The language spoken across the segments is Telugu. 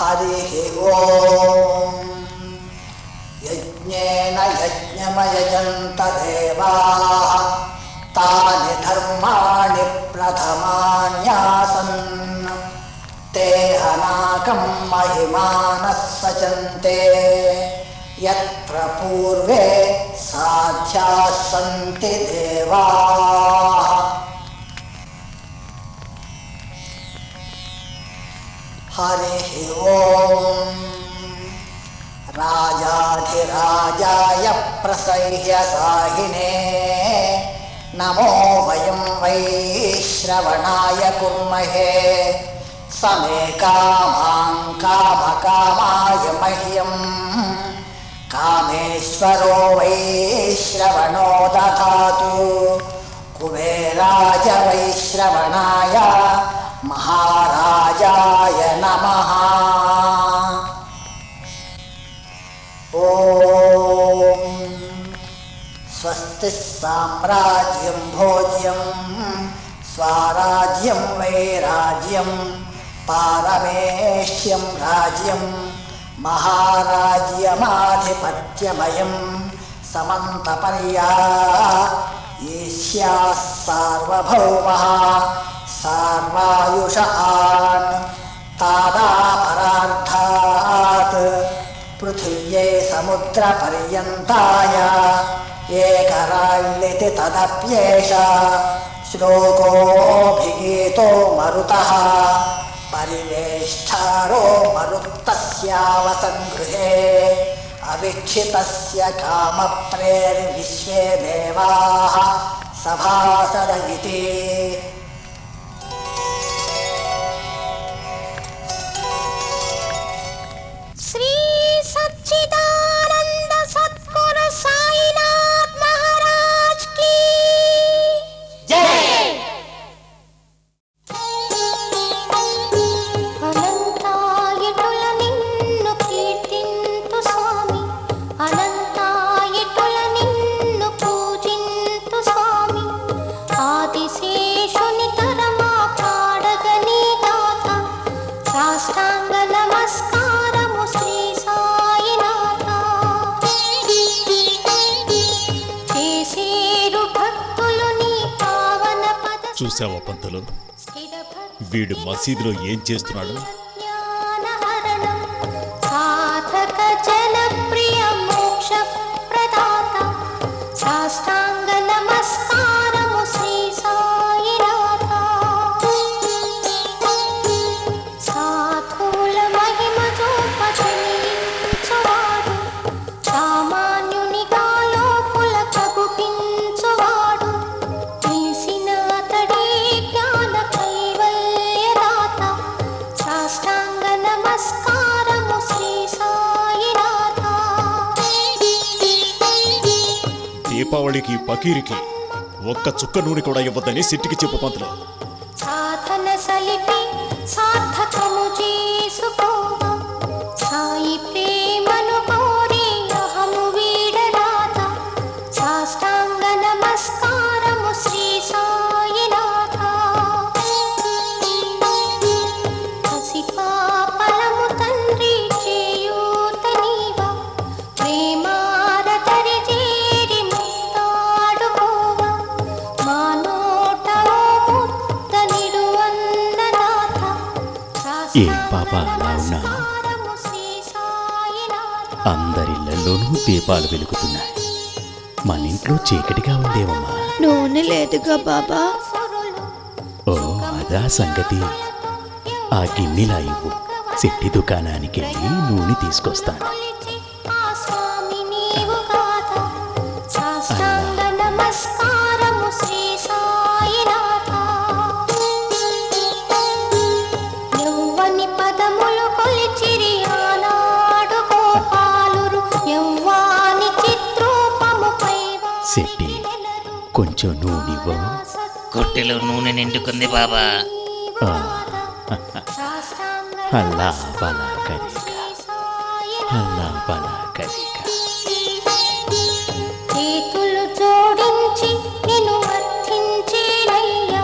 हरिः ओम् यज्ञेन यज्ञमयजन्त देवाः तानि धर्माणि प्रथमान्यासन् ते हनाकं महिमानः सचन्ते यत्र पूर्वे साध्याः सन्ति देवाः। हरिः ओम् राजाधिराजाय प्रसह्यसाहिने नमो वयं वै श्रवणाय कुर्महे समे कामां कामकामाय मह्यं कामेश्वरो वै श्रवणो दधातु कुबेराय वै श्रवणाय महाराजाय नमः। ओम स्वस्ति साम्राज्यं भोज्यं स्वाराज्यं वैराज्यं पारमेष्यं राज्यं महाराज्यमाधिपत्यमयं समन्तपर्यायिष्याः सार्वभौमः सार्वायुषान् तादापरार्थात् पृथिव्यै समुद्रपर्यन्ताय एकराळ्यति तदप्येष श्लोकोऽभिगीतो मरुतः परिवेष्टारो मरुत्तस्यावसङ्गृहे अवीक्षितस्य कामप्रेर्विश्वे देवाः सभासद इति। श्री सच्चिदानंद सद्गुरु साईनाथ महाराज की जय। अनंतायटुल निन्नु कीर्तिंतु स्वामी अनंतायटुल निन्नु पूजिंतु स्वामी आदिशेषुनि तरमा पाडगनी गाथ साष्टांग नमस्कार చూసావా పంతులు, వీడు మసీదులో ఏం చేస్తున్నాడు? సాధక జనప్రియ మోక్ష ప్రదాత సాష్టాంగ నమస్కారము శ్రీ సాయినాథ। సాధువుల మహిమ చూపజనించువాడు సామాన్యునిగా లోకుల కగుపించువాడు తెలిసిన అతడే జ్ఞాన కైవల్యదాత సాష్టాంగ నమస్కారము శ్రీ సాయినాథ। దీపావళికి పకీరికి ఒక్క చుక్క నూనె కూడా ఇవ్వద్దని సిట్టికి చెప్పు పంతులు। సాధన సలిపి సార్థకము చేసుకోగా సాయి ప్రేమను కోరి అహము వీడరాత సాష్టాంగ నమస్కారము శ్రీ సాయినాథ। పసిపాపలము తండ్రి చేయూతనీవా ప్రేమారతరి చేరి ముత్తాడుకోవా మా నోట ఓ ముద్ద నిడువన్ననాథ ఏం పాప అలా ఉన్నా? అందరిళ్లలోనూ దీపాలు వెలుగుతున్నాయి, మన ఇంట్లో చీకటిగా ఉండేవమ్మా। నూనె లేదుగా బాబా। ఓ అదా సంగతి, ఆ గిన్నెలా ఇవ్వు, శెట్టి దుకాణానికి వెళ్ళి నూనె తీసుకొస్తాను। నమస్కారము శ్రీ సాయినాథ। యవ్వని పదములు కొలిచిరి ఆనాడు గోపాలురు యవ్వాని చిత్రూపముపై శెట్టి కొంచెం నూనెవ్వు। కొట్టెలో నూనె నిండుకుంది బాబా। అల్లా బలా కరిగా, అల్లా బలా కరిగా। చేతులు జోడించి నిన్ను అర్థించేనయ్యా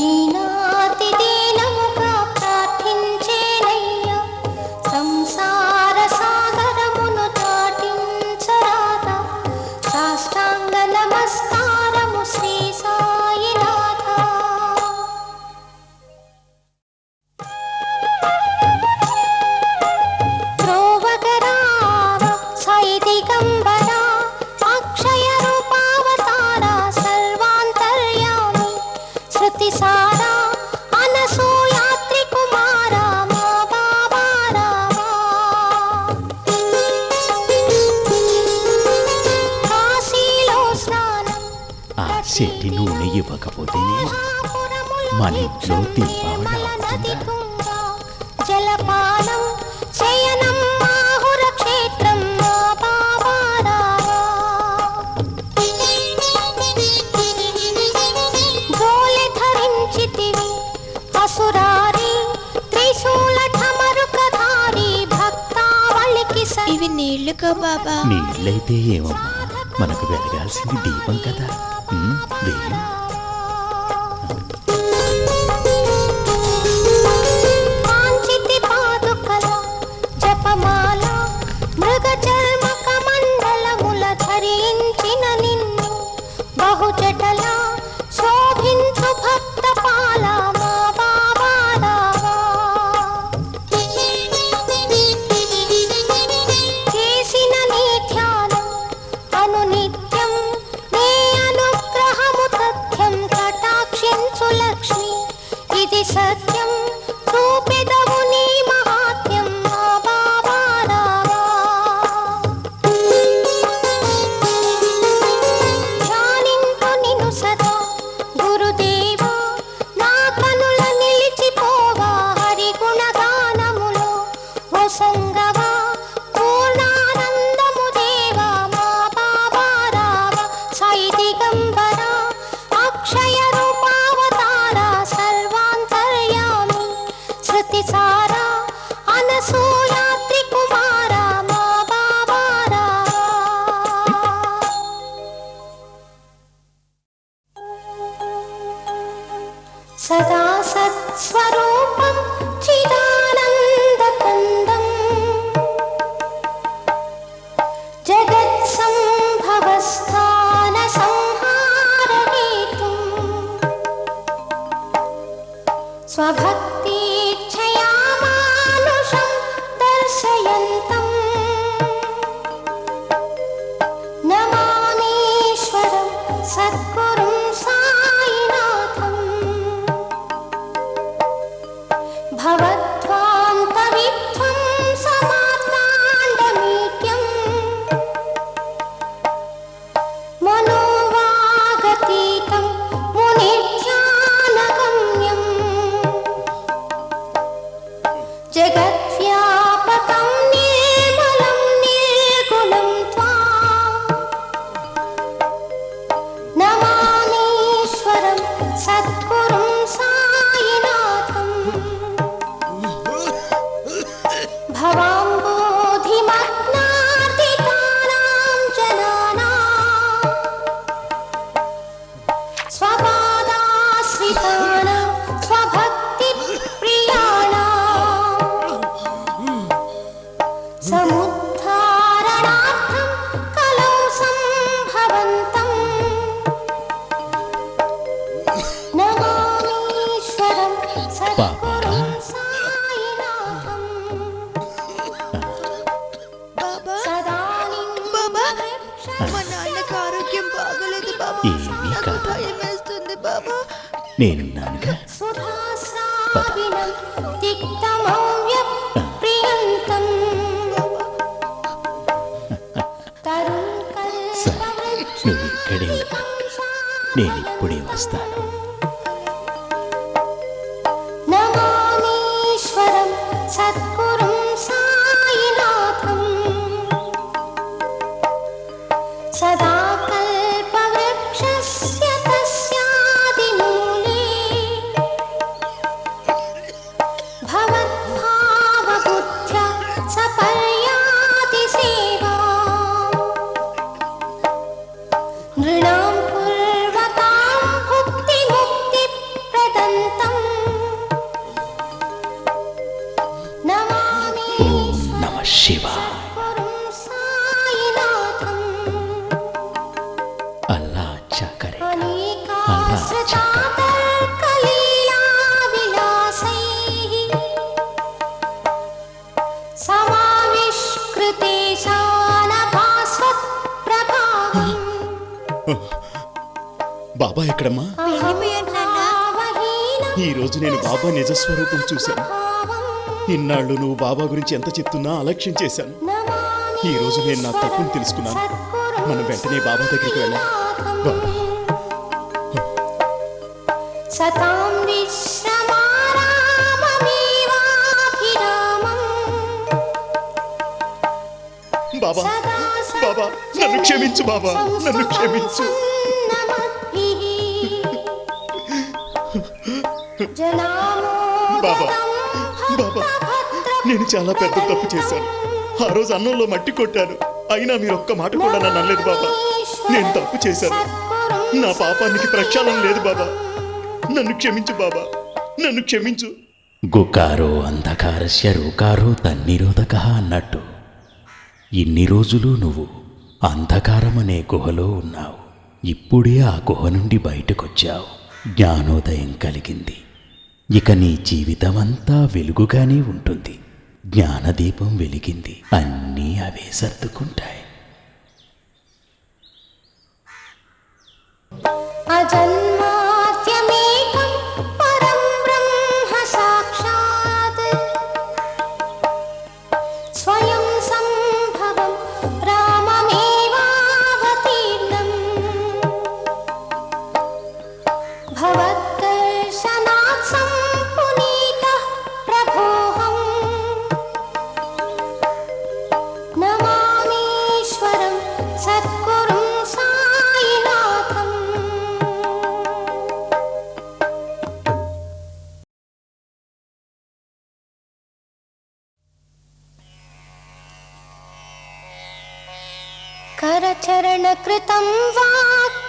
ఈనాతి దీనముగా ప్రార్థించేనయ్యా నూనె ఇవ్వకపోతేనే మన ఇంట్లో దీపావళి అవుతుందా? జలపానం శయనం మాహుర క్షేత్రం మా బాబారావా. జోలె ధరించితివి అసురారి త్రిశూల ఠమరుకధారి భక్తావళికి ఇవి నీళ్లుగా బాబా. నీళ్ళైతే ఏమమ్మా, మనకు వెలగాల్సింది దీపం కదా. వెయ్యి. కాంచితి పాదుకల జపమాల మృగ చర్మ కమండలముల ధరించిన నిన్ను బహుజటల శోభించు భక్త పాల మా బాబారావా. చేసిన నీ ధ్యానం అనునిత్యం నీ అనుగ్రహము తథ్యం కటాక్షించు లక్ష్మి ఇది సత్యం చూపెదవు నీ మహాత్మ్యం మా బాబారావా. ధ్యానింతు నిన్ను సదా గురుదేవా నా కనుల నిలిచిపోవా హరి గుణగానములో వసంగవా పూర్ణానందము దేవా మా బాబారావా. సాయి దిగంబర అక్షయ రూపావతార సర్వాంతర్యామి శృతిసార అనసూయాత్రి కుమార మా బాబారావా. సదా సత్స్వరూపం చిదానందకందం జగత్సంభవస్థాన సంహారహేతుం స్వభక్తేచ్ఛయా మానుషం దర్శయంతం నమామీశ్వరం సద్గురుం సాయినాథం. భవద్వాంతవిధ్వం సమాత్మాండమీడ్యం మనోవాగతీతం మునిధ్యానగమ్యం జగద్వ్యాపకం నిర్మలం నిర్గుణం త్వాం నమామీశ్వరం సద్గురుం సాయినాథం. భవాంబోధిమగ్నార్దితానాం జనానాం స్వపాదాశ్రితానాం స్వభక్తి ప్రియాణాం సముద్ధారణార్థం కలౌ సంభవంతం నమామీశ్వరం సద్గురుం సాయినాథం. బాబా సదానిం బాబా మా నాన్నకు ఆరోగ్యం బాగలేదు బాబా. ఏమీ నాకు కాదమ్మా. భయం వేస్తుంది బాబా. నేనున్నానుగా. సుధాస్రావిణం తిక్తమవ్య ప్రియంతం తరుణ్ సరే, నువ్వు ఇక్కడే ఉండు. నేను ఇప్పుడే వస్తాను. నమామీశ్వరం సద్గురుం సాయినాథం. సదా కల్పవృక్షస్య తస్యాదిమూలే భవద్భావబుద్ధ్యా సపర్యాతి సేవా. నృణాం పూర్వకాం భుక్తిముక్తిప్రదంతం నమామి ఓం నమః శివాయ. గురుం సాయినాథం. అల్లా అచ్చా కరేగా. అనేకాశ్రితాతర్కలీలా విలాసైః సమావిష్కృతేశానభాస్వత్ప్రభావం. బాబా ఎక్కడమ్మా? వెళ్ళిపోయాను నాన్న. ఈ రోజు నేను బాబా నిజస్వరూపం చూశాను. ఇన్నాళ్ళు నువ్వు బాబా గురించి ఎంత చెప్తున్నా అలక్ష్యం చేశాను. ఈ రోజు నేను నా తప్పును తెలుసుకున్నాను. మనం వెంటనే బాబా దగ్గరికి వెళ్ళాలి. బాబా సతాం విశ్రమారామమేవాభిరామం బాబా బాబా నన్ను క్షమించు బాబా, నన్ను క్షమించు. బాబా బాబా నేను చాలా పెద్ద తప్పు చేశాను. ఆ రోజు అన్నంలో మట్టి కొట్టాను, అయినా మీరు ఒక్క మాట కూడా నన్ను అనలేదు బాబా. నేను తప్పు చేశాను, నా పాపానికి ప్రక్షాళన లేదు బాబా. నన్ను క్షమించు బాబా, నన్ను క్షమించు. గుకారో అంధకారస్య రూకారో తన్నిరోధక అన్నట్టు ఇన్ని రోజులు నువ్వు అంధకారమనే గుహలో ఉన్నావు. ఇప్పుడే ఆ గుహ నుండి బయటకొచ్చావు, జ్ఞానోదయం కలిగింది. ఇక నీ జీవితమంతా వెలుగుగానే ఉంటుంది. జ్ఞానదీపం వెలిగింది, అన్నీ అవే సర్దుకుంటాయి. అజన్మాద్యమేకం పరం బ్రహ్మ సాక్షాత్ స్వయం సంభవం రామమేవావతీర్ణం భవద్దర్శనాత్ సంపునీతః ప్రభోహం నమామీశ్వరం సద్గురుం సాయినాథం. करचरणकृतं वा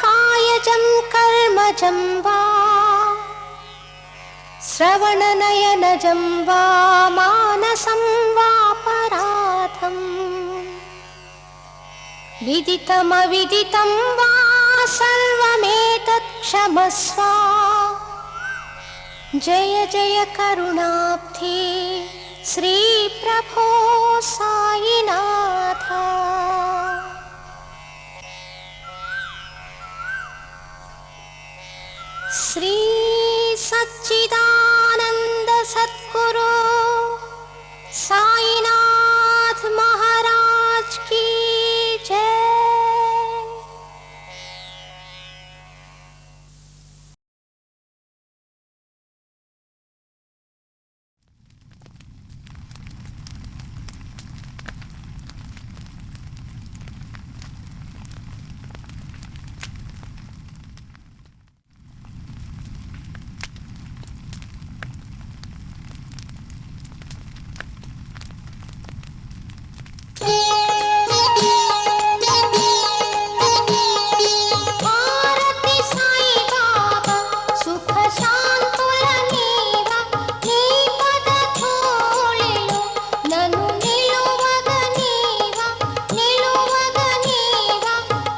कायजं कर्मजं वा श्रवणनयनजं वा मानसं वापराधं विदितमविदितं वा सर्वमेतत् क्षमस्व. जय जय करुणाब्धे श्रीप्रभो साईनाथ. श्री सच्चिदानंद सद्गुरु साईनाथ महाराज की जय. भारती साई बाबा सुख शांतुल नीवा नी पद धूलिलो ननु निलुवग नीवा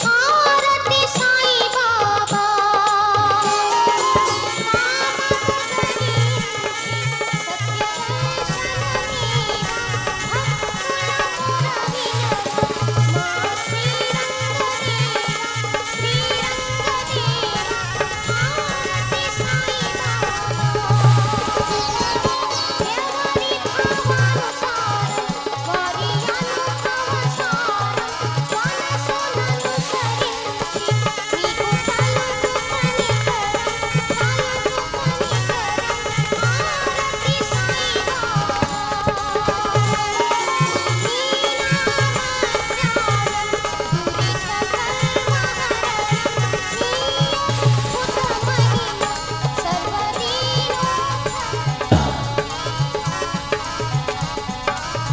भारती साई बाबा.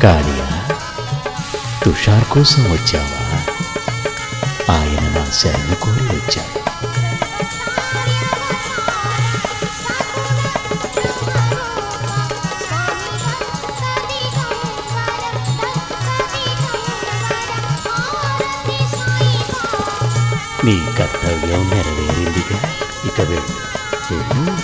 కాళియా, తుషార్ కోసం వచ్చావా? ఆయన నా శరణు కోరి వచ్చాడు. నీ కర్తవ్యం నెరవేరిందిగా, ఇక వెళ్ళు వెళ్ళు.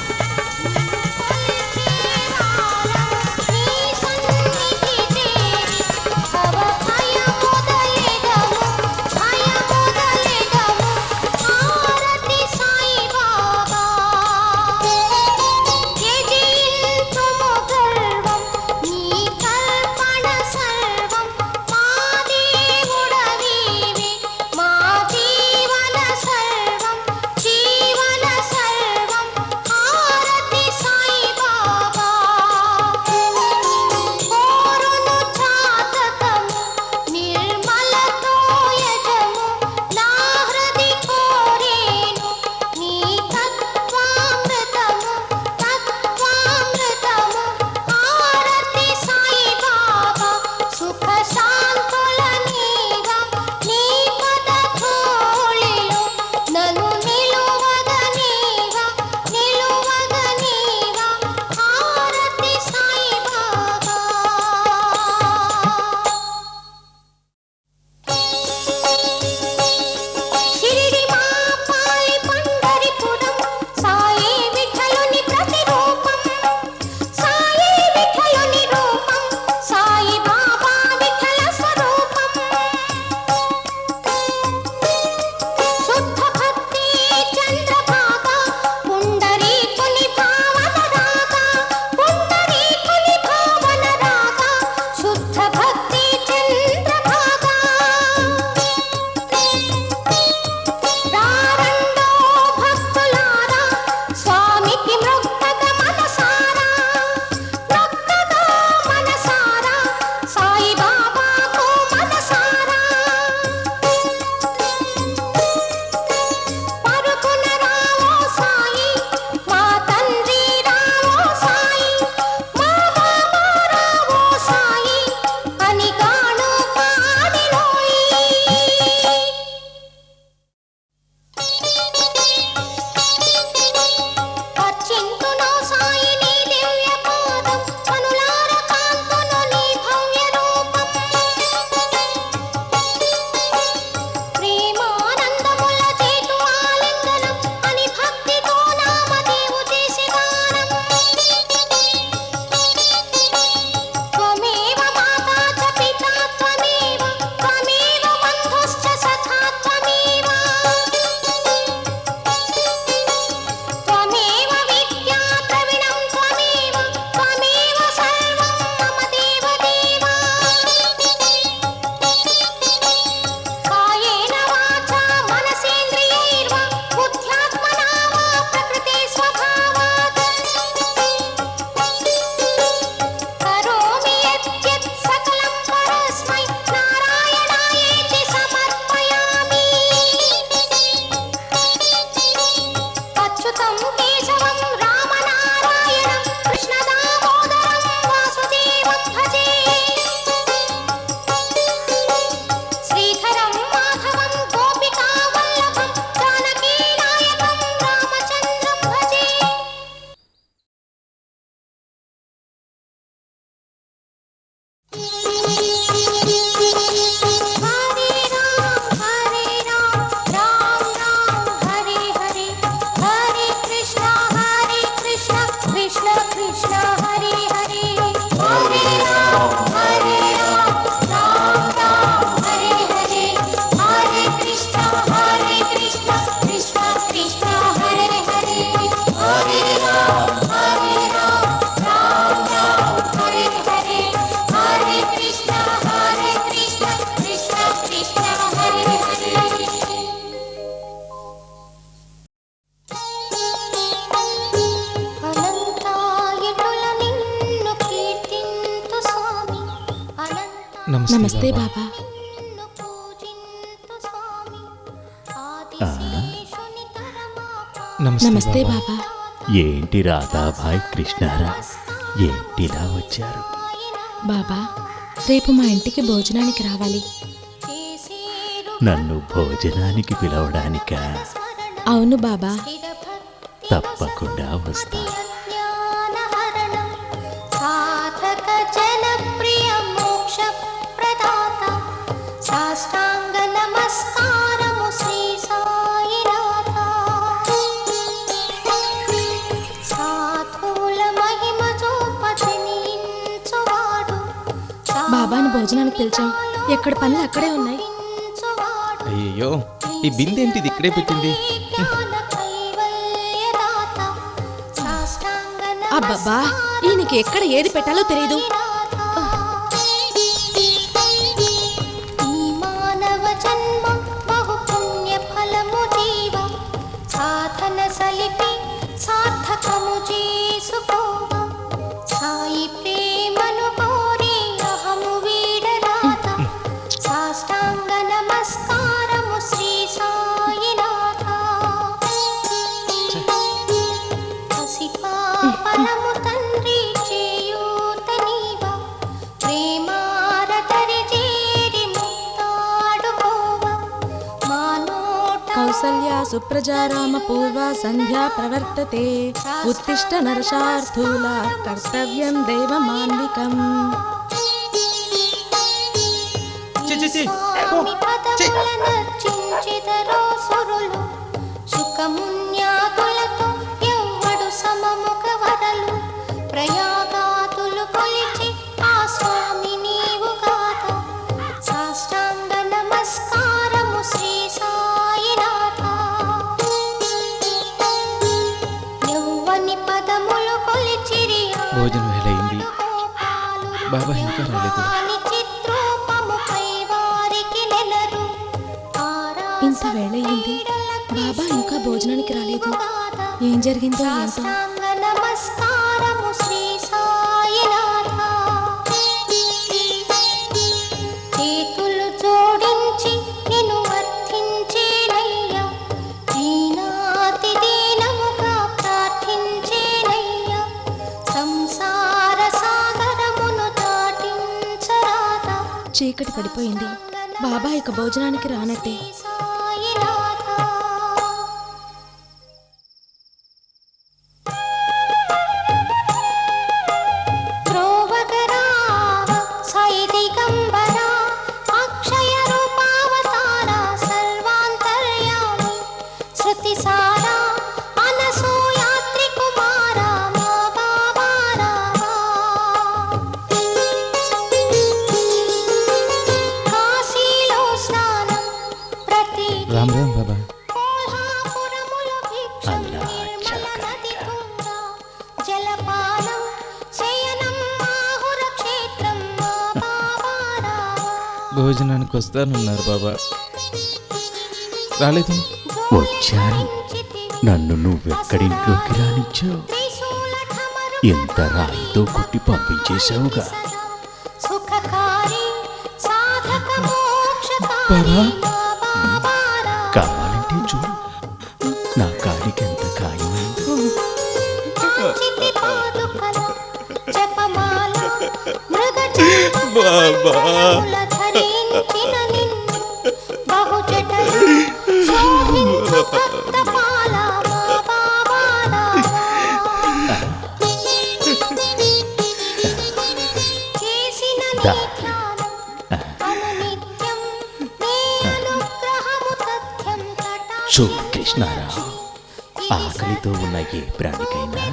సర్వం మా జీవన సర్వం. జీవన సర్వం అచ్యుతం కేశవం రామనారాయణం కృష్ణదామోదరం వాసుదేవం భజే శ్రీధరం మాధవం గోపికా వల్లభం జానకీ నాయకం రామచంద్రం భజే హరే రామ రామ రామ హరే హరే హరే కృష్ణ కృష్ణ కృష్ణ హరే హరే హరే రామ రామ రామ హరే హరే హరే కృష్ణ కృష్ణ కృష్ణ హరే హరే హరే రామ రామ రామ హరే హరే హరే కృష్ణ కృష్ణ కృష్ణ హరే హరే అనంతాయటుల నిన్ను కీర్తింతు స్వామి నమస్తే బాబా. నిన్ను పూజింతు స్వామి ఆదిశేషుని తరమా నమస్తే బాబా. ఏంటి రాధాభాయ్ కృష్ణారా ఏంటిలా వచ్చారు? బాబా, రేపు మా ఇంటికి భోజనానికి రావాలి. చేసేరు నన్ను భోజనానికి పిలవడానికా? అవును బాబా. తప్పకుండా వస్తా. జ్ఞానహరణం సాధక జనప్రియ మోక్ష ప్రదాత సాష్టాంగ నమస్కారము శ్రీ సాయినాథ సాధువుల మహిమ చూపజనించువాడు బాబాని భోజనానికి పిలిచాం. ఎక్కడ పనులు అక్కడే ఉన్నాయి. అయ్యో, ఈ బిందెంటిది ఇక్కడే పెట్టింది? అబ్బబ్బా, ఈయనకి ఎక్కడ ఏది పెట్టాలో తెలియదు. ఈ మానవ జన్మ బహు పుణ్య ఫలము జీవ సాధన సలిపి సార్థకము చేసుకోవ సాయి ప్రేమను కోరి అహము వీడరాత సాష్టాంగ నమస్కారము శ్రీ సాయినాథ పసిపాపలము తండ్రి చేయూత నీవా ప్రేమారతరి చేరి ముక్తాడుకోవ మా నోట కౌసల్యా సుప్రజా రామ పూర్వా సంధ్యా ప్రవర్తతే ఉత్తిష్ట నరశార్థూల కర్తవ్యం దైవమాన్వికం. స్వామి పదముల నర్చించెదరో సురులు సుఖమున్యాతులతో ఎవ్వడు సమముఖ వరలు ప్రయాగాతులు కొలిచి ఆ స్వామి నీవు కాద సాష్టాంగ నమస్కారము శ్రీ సాయినాథ యవ్వని పదములు కొలిచిరి భోజనం వేళ అయింది. బాబా ఇంకా రాలేదు. ఇంత వేళయింది, బాబా ఇంకా భోజనానికి రాలేదు. ఏం జరిగిందో ఏంటో. నమస్కారము శ్రీ సాయినాథ చేతులు జోడించి నిన్ను అర్థించేనయ్యా దీనాతి దీనముగా ప్రార్థించేనయ్యా సంసార సాగరమును దాటించరాదా చీకటి పడిపోయింది. బాబా ఇక భోజనానికి రానట్టే. సాయినాథ ధ్రువగరావ సాయి దిగంబరా అక్షయ రూపావతార సర్వాంతర్యామి శృతిసారా అనసూయాత్రి కుమార మా బాబా రావా కాశీలో స్నానం ప్రతి రామ్ రామ్ బాబా. కోల్హాపురములో భిక్షం అల్లా నిర్మల నది చక్కగా. తుంగా జలపానం శయనం ఆహుర క్షేత్రం మా బాబా రావా భోజనానికి వస్తానన్నారు బాబా, రాలేదు. వచ్చాను. నన్ను నువ్వెక్కడింట్లోకి రానిచ్చావు? ఎంత రాయితో కొట్టి పంపించేశావుగా. సుఖకారి సాధక మోక్షకారి బాబా. మా బాబా రావా కావాలంటే చూడు, నా కాలికి ఎంత ఖాయమైంది. బాబా ధరించిన నిన్ను బహుజటలు శోభించు భక్తపాల మా బాబా చేసిన నీ ధ్యానం అనునిత్యం నీ అనుగ్రహము సత్యం చూడు కృష్ణారావు, ఆకలితో ఉన్న ఏ ప్రాణికైనా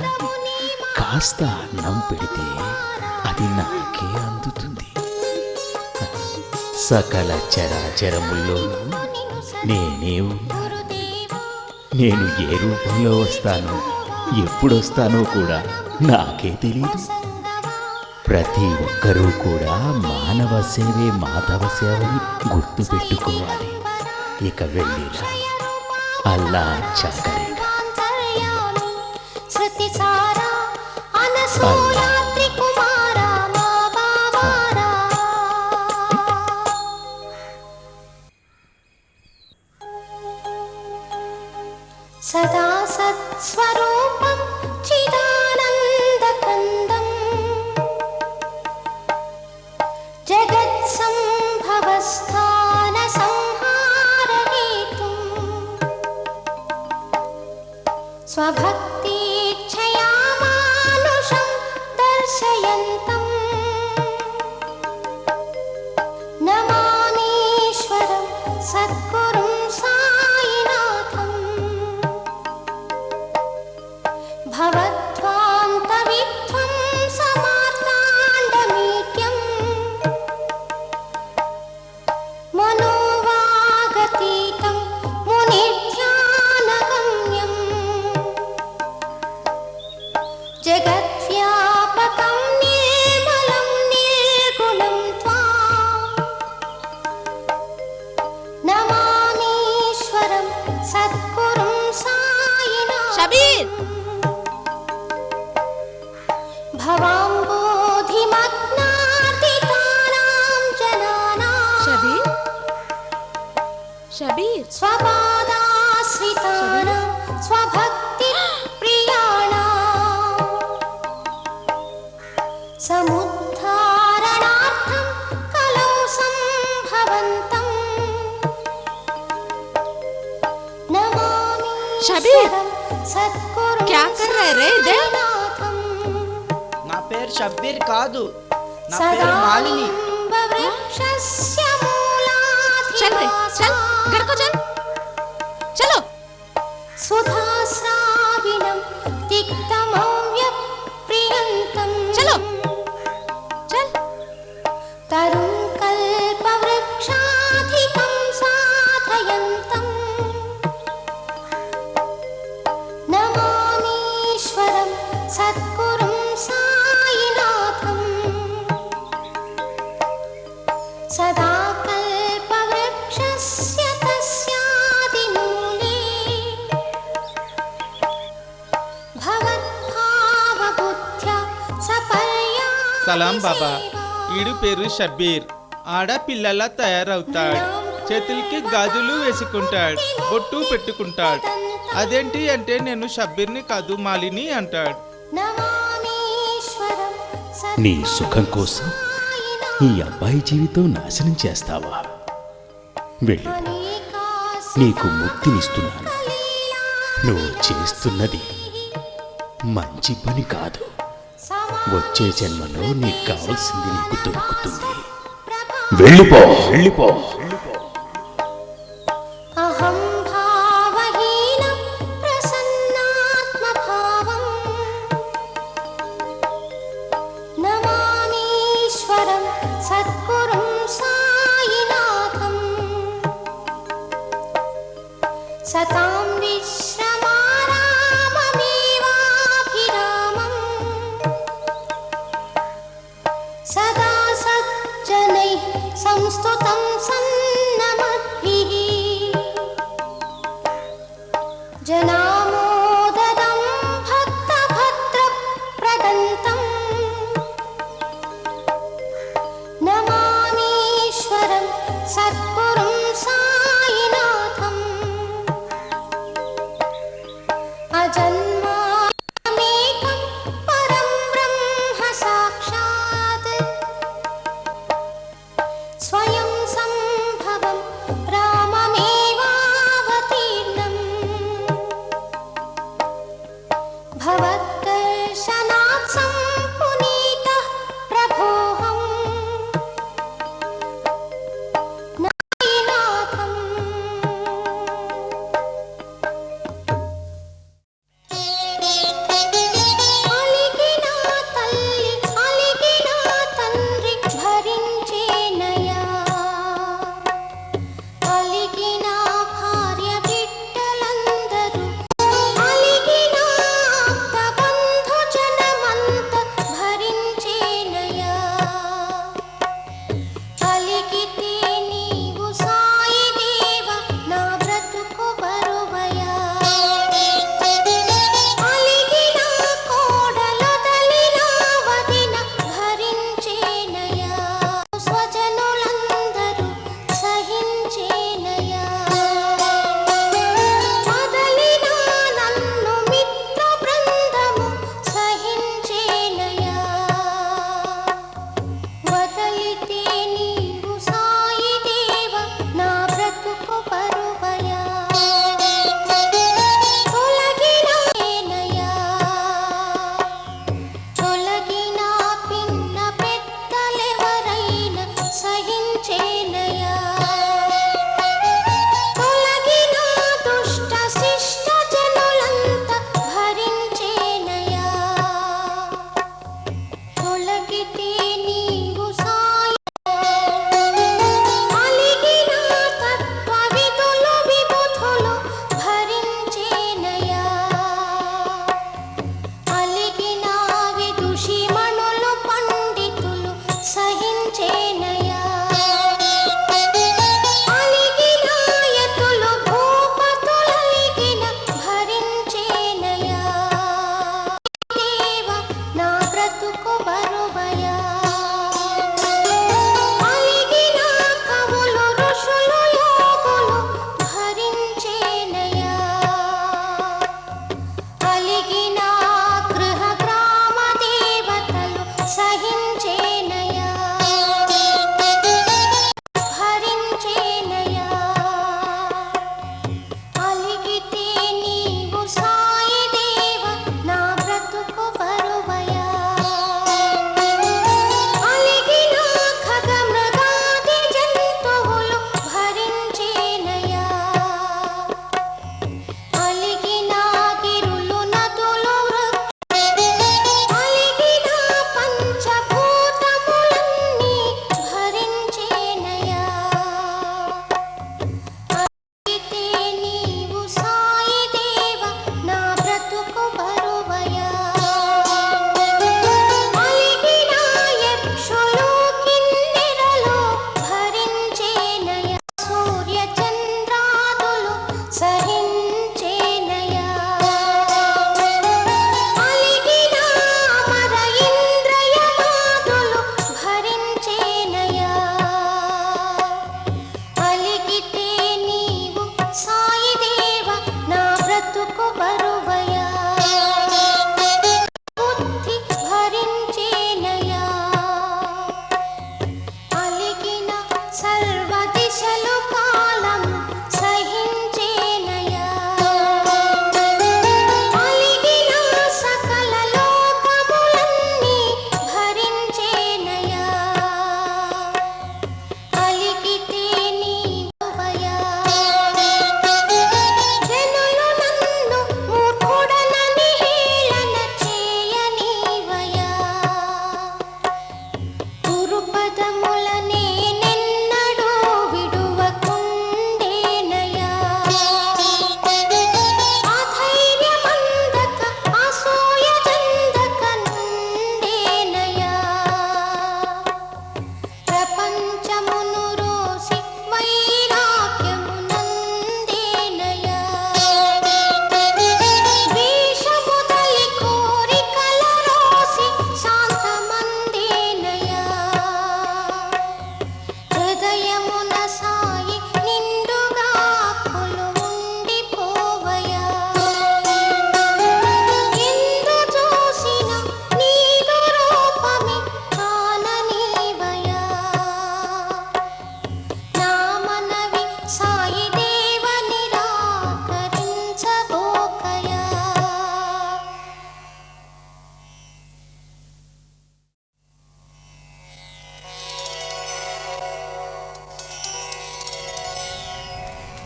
కాస్త అన్నం పెడితే అది నాకే అందుతుంది. సకల చరాచరముల్లోనూ నేనే ఉన్నాను. నేను ఏ రూపంలో వస్తానో ఎప్పుడొస్తానో కూడా నాకే తెలియదు. ప్రతి ఒక్కరూ కూడా మానవ సేవే మాధవ సేవని గుర్తుపెట్టుకోవాలి. ఇక వెళ్ళిరా, అల్లా చాకరేగా. శృతి సారా అనసూయాత్రి కుమార మా బాబారా సదా సత్స్వరూపం చిదానందకందం జగత్సంభవస్థాన సంహారహేతుం స్వభక్తిచ్ఛయా మానుషం దర్శయంతం నమామీశ్వరం సద్గురుం సాయినాథం భవద్వాంతవిధ్వం సమార్తాండమీడ్యం మనోవాగతీతం మునిధ్యానగమ్యం జగద్వ్యాపకం నిర్మలం నిర్గుణం త్వాం నమామీశ్వరం సద్గురుం సాయినాథం షబీర్ భవాంబోధిమగ్నార్దితానాం జనానాం షబీర్ షబీర్ స్వపాదాశ్రితానాం స్వభక్తి ప్రియాణాం సముద్ధారణార్థం కలౌ సంభవంతం నమామి షబీర్, సద్గురుం క్యా కర్ రహే రే ఇదే? సాయినాథం. నా పేరు షబ్బీర్ కాదు, నా సదా పేరు మాలిని. నింబవృక్షస్య చల్ రే చల్, घर को चल, चलो. సుధాస్రావిణం తిక్తమవ్యప్రియంతం చలో చల్. తరుం కల్పవృక్షాధికం సాధయంతం నమామీశ్వరం సద్గురుం సాయినాథం సదా కల్పవృక్షస్య తస్యాదిమూలే భవద్భావబుద్ధ్యా సపర్యా సలాం బాబా. ఈడు పేరు షబ్బీర్. ఆడపిల్లలా తయారవుతాడు, చేతులకి గాజులు వేసుకుంటాడు, బొట్టు పెట్టుకుంటాడు. అదేంటి అంటే నేను షబ్బీర్ని కాదు మాలిని అంటాడు. నమామీశ్వరం నీ సుఖం కోసం ఈ అబ్బాయి జీవితం నాశనం చేస్తావా? వెళ్ళి నీకు ముక్తినిస్తున్నాను. నువ్వు చేస్తున్నది మంచి పని కాదు. వచ్చే జన్మలో నీకు కావాల్సింది నీకు దొరుకుతుంది. వెళ్ళిపో వెళ్ళిపో. అహం భావహీనం ప్రసన్నాత్మభావం నమామీశ్వరం సద్గురుం సాయినాథం సతాం విశ్రమారామమేవాభిరామం సదా సజ్జనైః సంస్తుతం సన్ भवद्दर्शनात् सम्पुनीतः प्रभोऽहं नाथम्। అలిగిన తల్లి అలిగిన తండ్రి భరించేనయా, అలిగిన భార్య బిడ్డలందరూ, అలిగిన ఆప్త బంధు జనమంత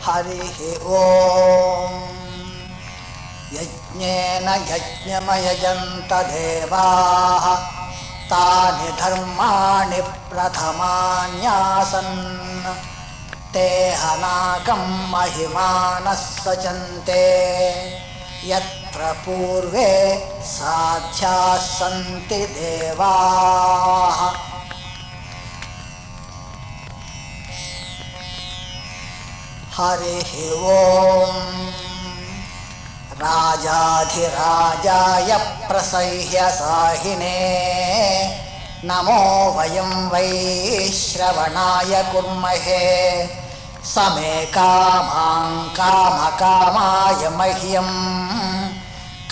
हरिः ॐ यज्ञेन यज्ञमयजन्त देवाः तानि धर्माणि प्रथमान्यासन् ते हनाकं महिमानः सचन्ते यत्र पूर्वे साध्याः सन्ति देवाः। हरिः ॐ राजाधिराजाय प्रसह्य साहिने नमो वयं वै श्रवणाय कुर्महे समे कामां कामकामाय मह्यं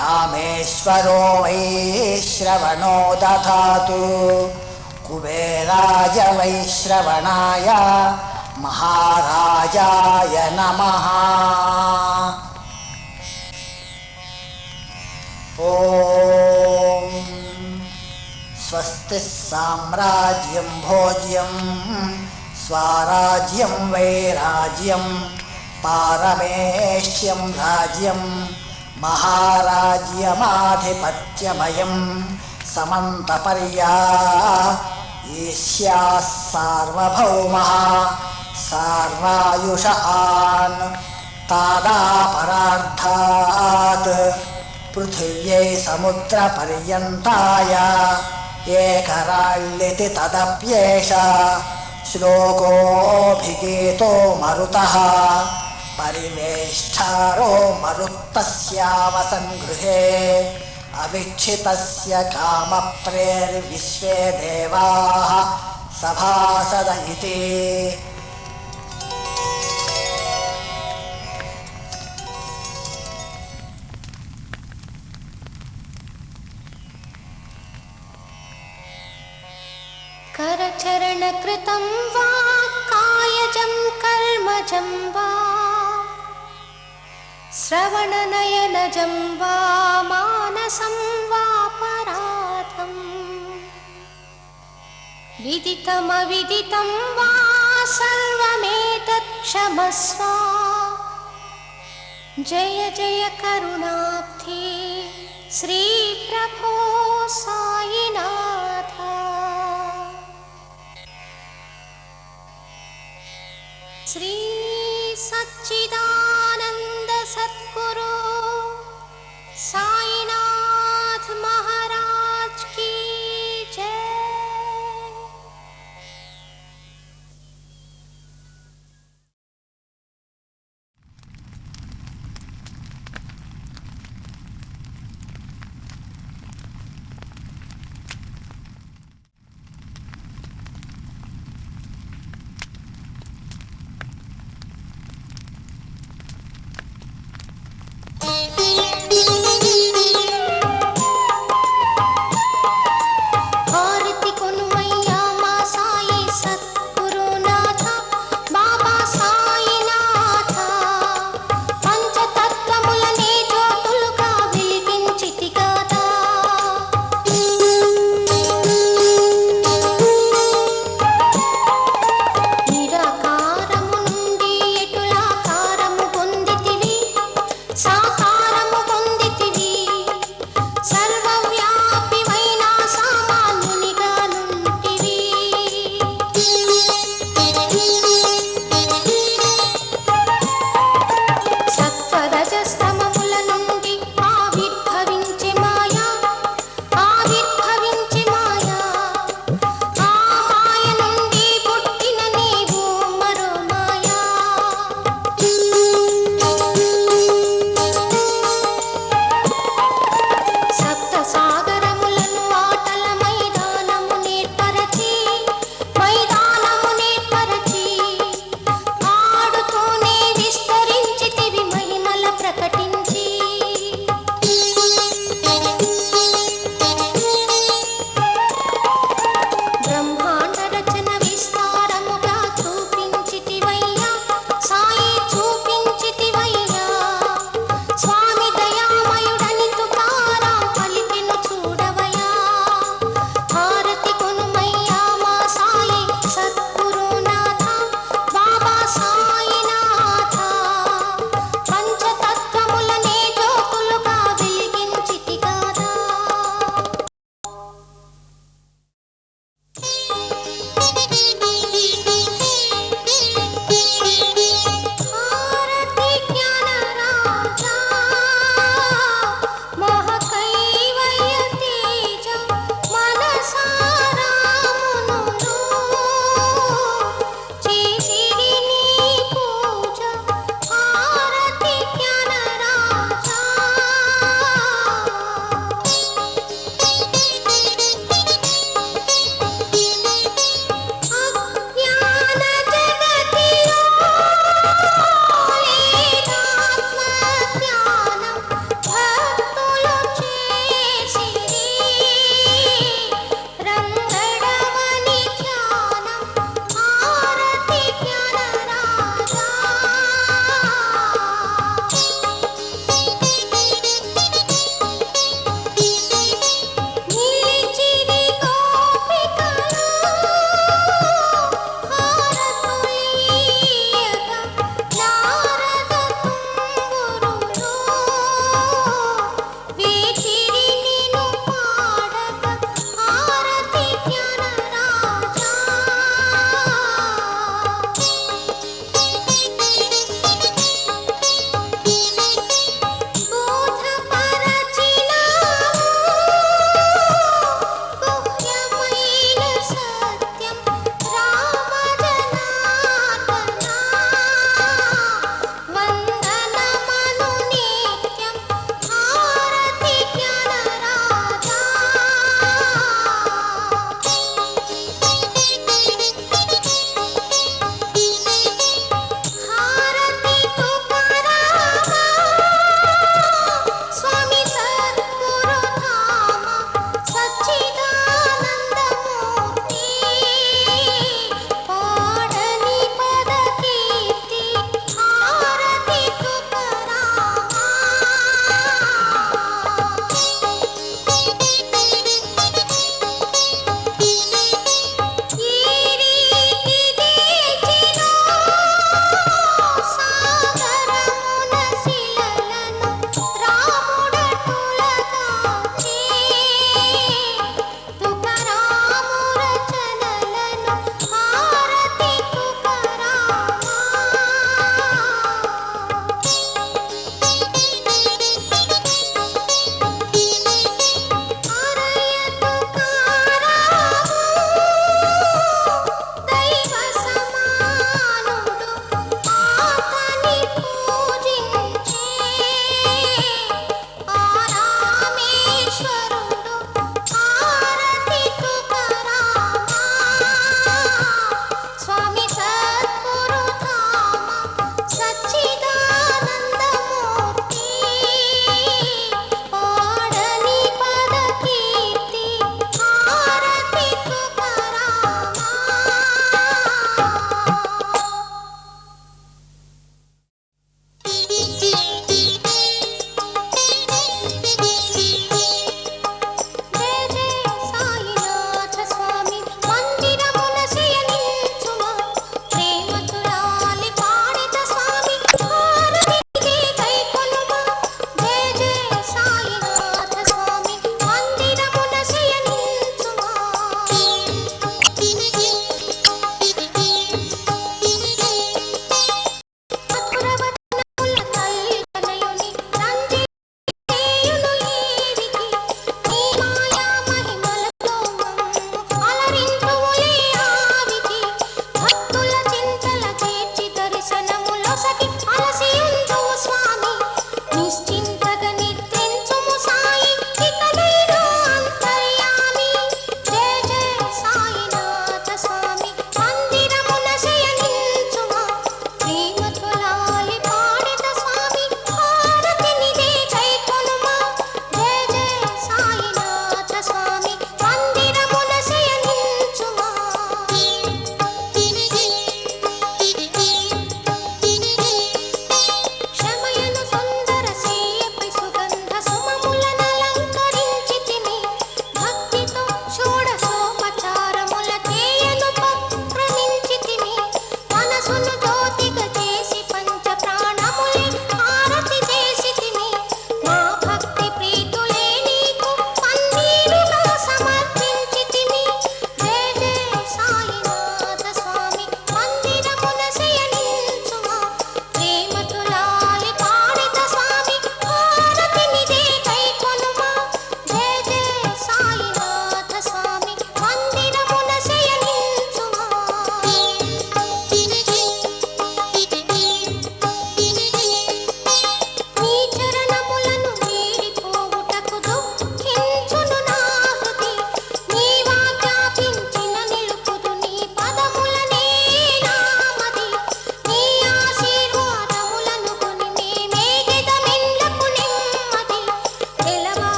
कामेश्वरो वै श्रवणो दधातु कुबेराय वै श्रवणाय महाराजाय नमः। ॐ स्वस्ति साम्राज्यं भोज्यं स्वाराज्यं वैराज्यं पारमेष्यं राज्यं महाराज्यमाधिपत्यमयं समन्तपर्यायिष्याः सार्वभौमः सार्वायुष आन् तादापरार्धात् पृथिव्यै समुद्रपर्यन्ताय एकराळ्यति तदप्येष श्लोकोऽभिगीतो मरुतः परिवेष्टारो मरुत्तस्यावसङ्गृहे अवीक्षितस्य कामप्रेर्विश्वे देवाः सभासद इति। करचरणकृतं वा कायजं कर्मजं वा श्रवणनयनजं वा मानसं वा पराधं विदितमविदितं वा सर्वमेतत् क्षमस्व जय जय करुणाब्धे श्रीप्रभो साईनाथ। श्री सच्चिदानंद सद्गुरु साईनाथ महाराज की जय।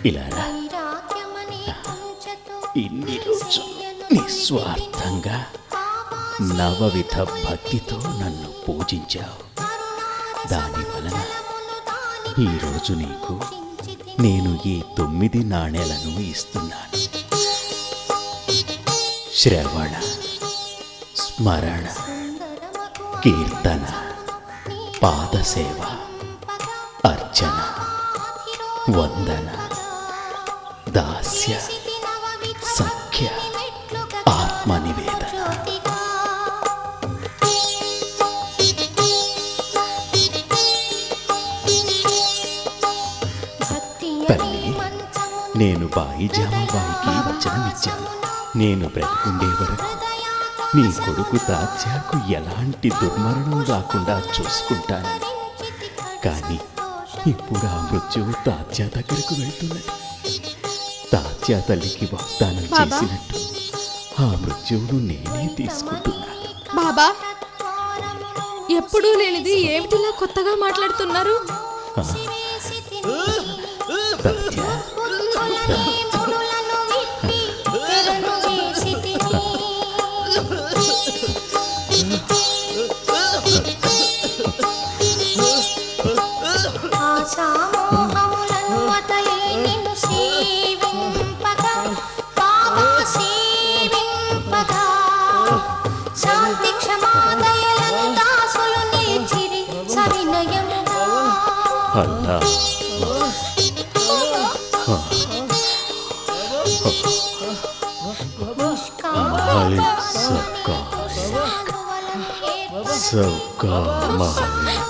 ఇలారా. ఇన్ని రోజులు నిస్వార్థంగా నవవిధ భక్తితో నన్ను పూజించావు. దాని వలన ఈరోజు నీకు నేను ఈ 9 నాణేలను ఇస్తున్నాను. శ్రవణ, స్మరణ, కీర్తన, పాదసేవ, అర్చన, వందన, దాస్య, సఖ్య, ఆత్మనివేదన. తల్లి, నేను బాయిజామాబాయికి వచనమిచ్చాను. నేను బ్రతికుండే వరకు నీ కొడుకు తాత్యాకు ఎలాంటి దుర్మరణం రాకుండా చూసుకుంటానని. కానీ ఇప్పుడు ఆ మృత్యువు తాత్యా దగ్గరకు వెళ్తున్నది. తాత్యా తల్లికి వాగ్దానం చేసినట్టు ఆ మృత్యువును నేనే తీసుకుంటున్నా. బాబా, ఎప్పుడూ లేనిది ఏమిటిలా కొత్తగా మాట్లాడుతున్నారు? తాత్యా, అల్లా, మాలిక్ సబ్కా సబ్కా మాలిక్.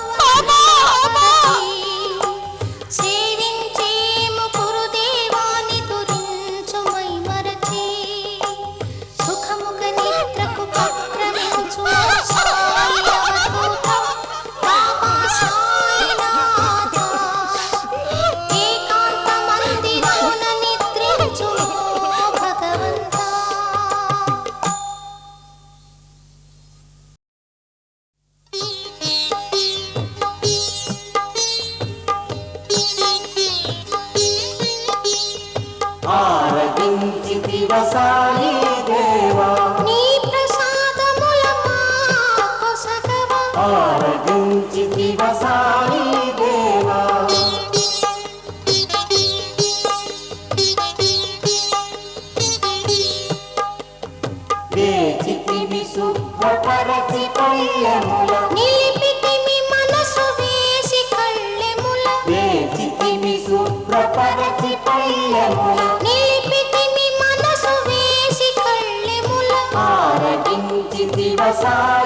Sa